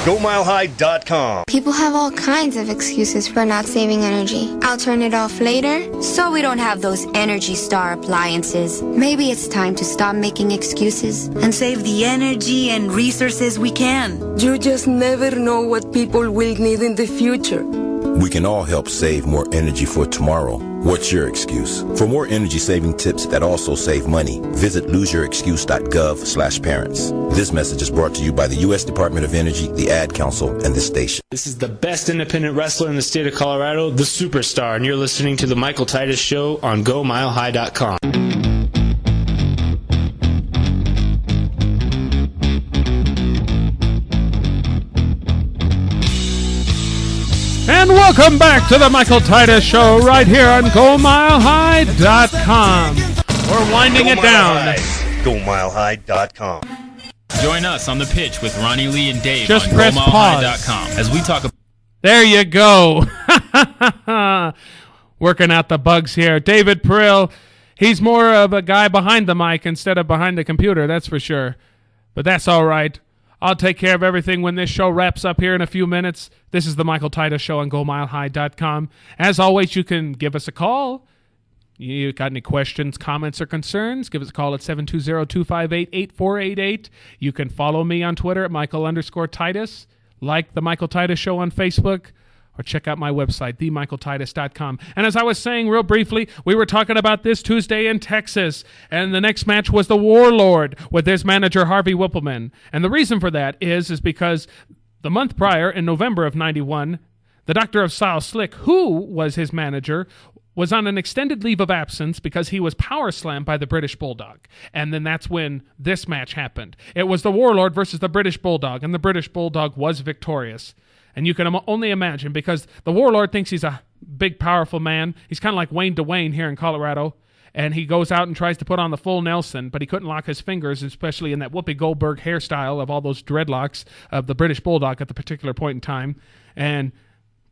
GoMileHigh.com. People have all kinds of excuses for not saving energy. I'll turn it off later, so we don't have those Energy Star appliances. Maybe it's time to stop making excuses and save the energy and resources we can. You just never know what people will need in the future. We can all help save more energy for tomorrow. What's your excuse? For more energy-saving tips that also save money, visit loseyourexcuse.gov/parents. This message is brought to you by the U.S. Department of Energy, the Ad Council, and this station. This is the best independent wrestler in the state of Colorado, the Superstar, and you're listening to the Michael Titus Show on GoMileHigh.com. And welcome back to the Michael Titus Show right here on GoMileHigh.com. We're winding it down. GoMileHigh.com. Join us on the pitch with Ronnie Lee and Dave Just on press GoMileHigh.com as we talk about... There you go. Working out the bugs here. David Perill, he's more of a guy behind the mic instead of behind the computer, that's for sure. But that's all right. I'll take care of everything when this show wraps up here in a few minutes. This is the Michael Titus Show on GoMileHigh.com. As always, you can give us a call. You got any questions, comments, or concerns? Give us a call at 720-258-8488. You can follow me on Twitter at Michael_Titus. Like the Michael Titus Show on Facebook. Or check out my website, themichaeltitus.com. And as I was saying real briefly, we were talking about this Tuesday in Texas. And the next match was the Warlord with his manager, Harvey Whippleman. And the reason for that is because the month prior, in November of 91, the Doctor of Style Slick, who was his manager, was on an extended leave of absence because he was power slammed by the British Bulldog. And then that's when this match happened. It was the Warlord versus the British Bulldog, and the British Bulldog was victorious. And you can only imagine, because the Warlord thinks he's a big, powerful man. He's kind of like Wayne DeWayne here in Colorado. And he goes out and tries to put on the full Nelson, but he couldn't lock his fingers, especially in that Whoopi Goldberg hairstyle of all those dreadlocks of the British Bulldog at the particular point in time. And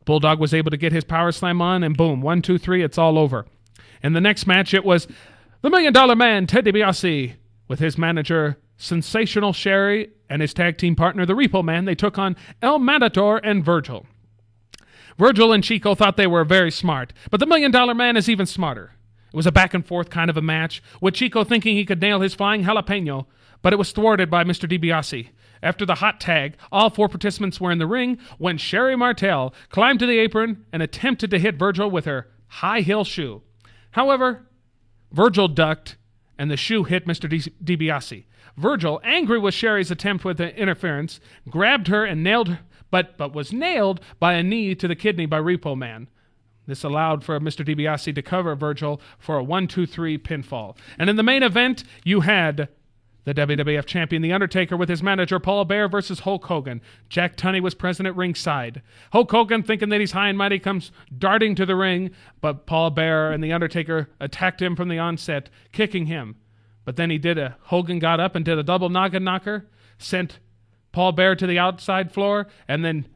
Bulldog was able to get his power slam on, and boom, 1, 2, 3, it's all over. In the next match, it was the $1 Million Man, Ted DiBiase, with his manager, Sensational Sherry, and his tag team partner, the Repo Man. They took on El Matador and Virgil. Virgil and Chico thought they were very smart, but the $1 Million Man is even smarter. It was a back-and-forth kind of a match, with Chico thinking he could nail his flying jalapeno, but it was thwarted by Mr. DiBiase. After the hot tag, all 4 participants were in the ring when Sherry Martel climbed to the apron and attempted to hit Virgil with her high-heel shoe. However, Virgil ducked, and the shoe hit Mr. DiBiase. Virgil, angry with Sherry's attempt with the interference, grabbed her and nailed her, but was nailed by a knee to the kidney by Repo Man. This allowed for Mr. DiBiase to cover Virgil for a 1-2-3 pinfall. And in the main event, you had the WWF champion, The Undertaker, with his manager, Paul Bearer, versus Hulk Hogan. Jack Tunney was present at ringside. Hulk Hogan, thinking that he's high and mighty, comes darting to the ring, but Paul Bearer and The Undertaker attacked him from the onset, kicking him. But then Hogan got up and did a double noggin knocker, sent Paul Bearer to the outside floor, and then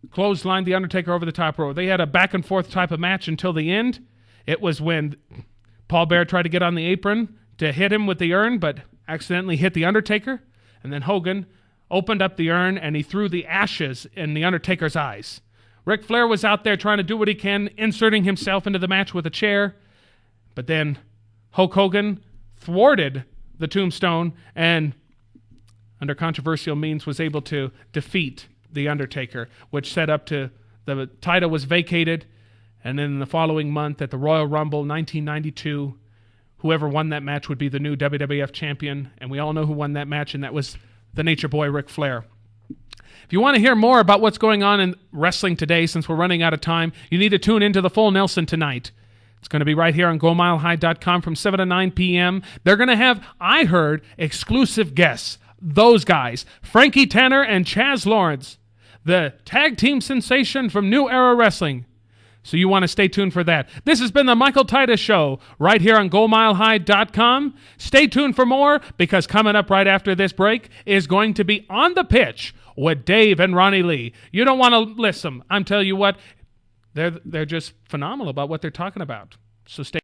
clotheslined The Undertaker over the top rope. They had a back-and-forth type of match until the end. It was when Paul Bearer tried to get on the apron to hit him with the urn, but accidentally hit The Undertaker. And then Hogan opened up the urn, and he threw the ashes in The Undertaker's eyes. Ric Flair was out there trying to do what he can, inserting himself into the match with a chair. But then Hulk Hogan thwarted the tombstone and, under controversial means, was able to defeat The Undertaker, which set up to the title was vacated, and then in the following month at the Royal Rumble 1992, whoever won that match would be the new WWF champion, and we all know who won that match, and that was the Nature Boy Ric Flair. If you want to hear more about what's going on in wrestling today, since we're running out of time, you need to tune into the Full Nelson tonight. It's going to be right here on GoMileHigh.com from 7 to 9 p.m. They're going to have, I heard, exclusive guests. Those guys, Frankie Tanner and Chaz Lawrence, the tag team sensation from New Era Wrestling. So you want to stay tuned for that. This has been the Michael Titus Show right here on GoMileHigh.com. Stay tuned for more, because coming up right after this break is going to be On the Pitch with Dave and Ronnie Lee. You don't want to listen. I'm telling you what, they're just phenomenal about what they're talking about. So stay